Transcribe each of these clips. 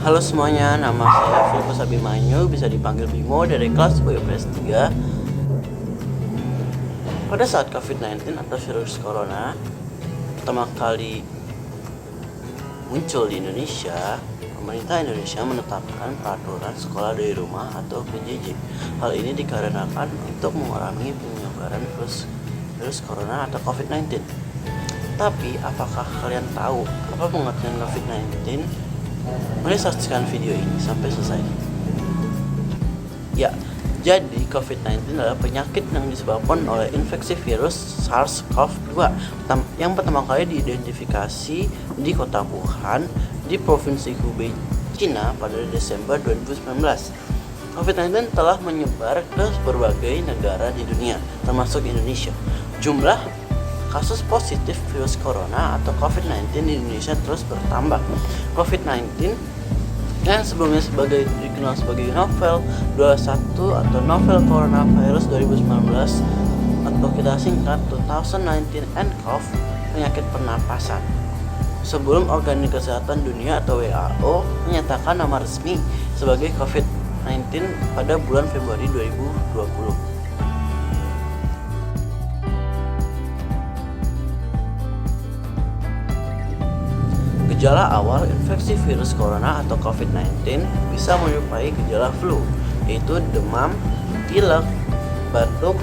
Halo semuanya, nama saya Filipus Abimanyu, bisa dipanggil Bimo dari kelas BPS 3. Pada saat COVID-19 atau virus corona pertama kali muncul di Indonesia, pemerintah Indonesia menetapkan peraturan sekolah dari rumah atau PJJ. Hal ini dikarenakan untuk mengurangi penyebaran virus corona atau COVID-19. Tapi apakah kalian tahu apa pengertian COVID-19? Mari saksikan video ini sampai selesai. Ya, jadi COVID-19 adalah penyakit yang disebabkan oleh infeksi virus SARS-CoV-2 yang pertama kali diidentifikasi di kota Wuhan di Provinsi Hubei, Cina pada Desember 2019. COVID-19 telah menyebar ke berbagai negara di dunia, termasuk Indonesia. Jumlah kasus positif virus corona atau COVID-19 di Indonesia terus bertambah. COVID-19 yang sebelumnya dikenal sebagai novel 21 atau novel coronavirus 2019 atau kita singkat 2019 nCoV, penyakit pernapasan. Sebelum Organisasi Kesehatan Dunia atau WHO menyatakan nama resmi sebagai COVID-19 pada bulan Februari 2020. Gejala awal infeksi virus corona atau COVID-19 bisa menyerupai gejala flu, yaitu demam, pilek, batuk,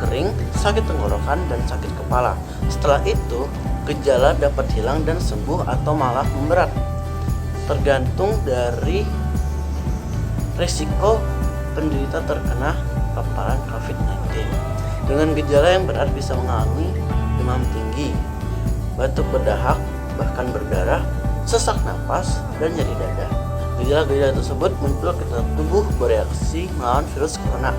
kering, sakit tenggorokan, dan sakit kepala. Setelah itu, gejala dapat hilang dan sembuh atau malah memberat, tergantung dari risiko penderita terkena paparan COVID-19. Dengan gejala yang berat bisa mengalami demam tinggi, batuk berdahak, bahkan berdarah, sesak napas, dan nyeri dada. Gejala-gejala tersebut muncul ketika tubuh bereaksi melawan virus corona.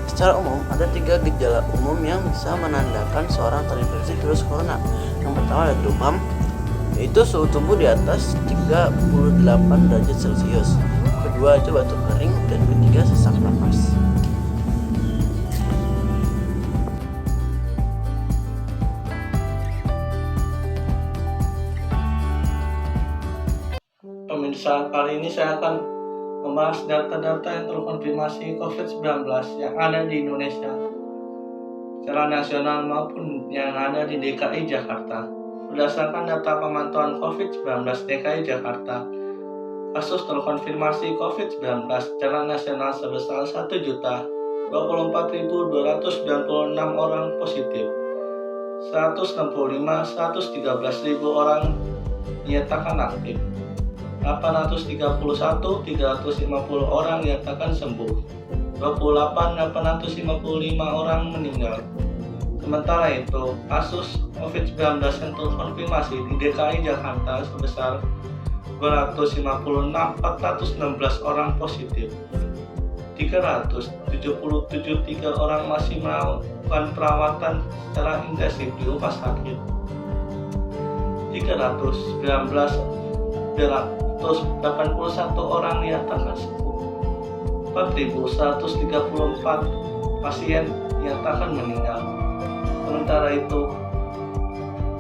Secara umum, ada 3 gejala umum yang bisa menandakan seorang terinfeksi virus corona. Yang pertama adalah demam, yaitu suhu tubuh di atas 38 derajat Celcius. Kedua itu batuk kering, dan ketiga sesak napas. Pemirsa, kali ini saya akan membahas data-data yang terkonfirmasi COVID-19 yang ada di Indonesia secara nasional maupun yang ada di DKI Jakarta. Berdasarkan data pemantauan COVID-19 DKI Jakarta, kasus terkonfirmasi COVID-19 secara nasional sebesar 1.024.296 orang positif, 165.113.000 orang dinyatakan aktif, 831.350 orang dinyatakan sembuh, 28.855 orang meninggal. Sementara itu, kasus COVID-19 yang terkonfirmasi di DKI Jakarta sebesar 256.416 orang positif, 373 orang masih melakukan perawatan secara intensif di rumah sakit, 381 orang dinyatakan sembuh, 4.134 pasien dinyatakan meninggal. Sementara itu,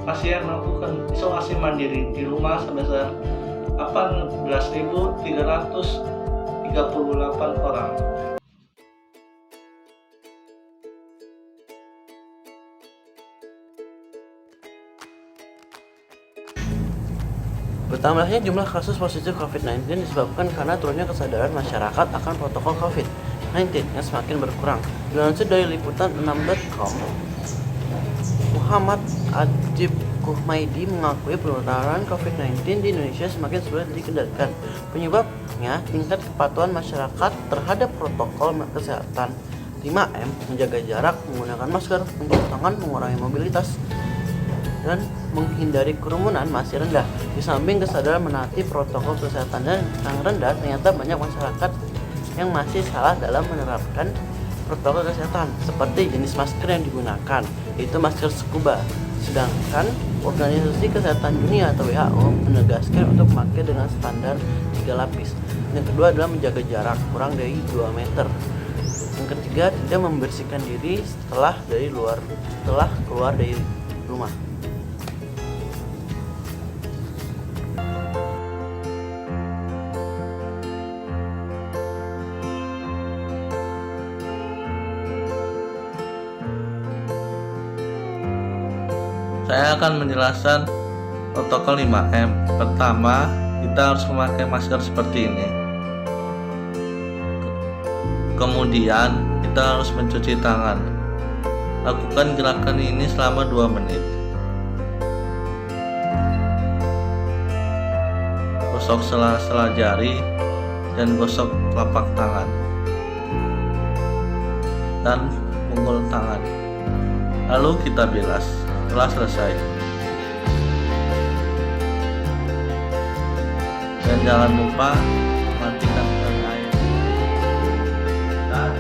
pasien melakukan isolasi mandiri di rumah sebesar 18.338 orang. Bertambahnya jumlah kasus positif COVID-19 disebabkan karena turunnya kesadaran masyarakat akan protokol COVID-19 yang semakin berkurang. Dilansir dari liputan 6.com, Muhammad Adib Kuhmaidi mengakui penularan COVID-19 di Indonesia semakin sulit dikendalikan. Penyebabnya tingkat kepatuhan masyarakat terhadap protokol kesehatan 5M, menjaga jarak, menggunakan masker, mencuci tangan, mengurangi mobilitas, dan menghindari kerumunan masih rendah. Di samping kesadaran menaati protokol kesehatan dan yang rendah, ternyata banyak masyarakat yang masih salah dalam menerapkan protokol kesehatan, seperti jenis masker yang digunakan, yaitu masker scuba. Sedangkan Organisasi Kesehatan Dunia atau WHO menegaskan untuk memakai dengan standar 3 lapis. Yang kedua adalah menjaga jarak kurang dari 2 meter. Yang ketiga, tidak membersihkan diri setelah keluar dari rumah. Saya akan menjelaskan protokol 5M. Pertama, kita harus memakai masker seperti ini. Kemudian, kita harus mencuci tangan. Lakukan gerakan ini selama 2 menit. Gosok sela-sela jari dan gosok telapak tangan dan punggul tangan. Lalu kita bilas. Setelah selesai, dan jangan lupa matikan air. Dan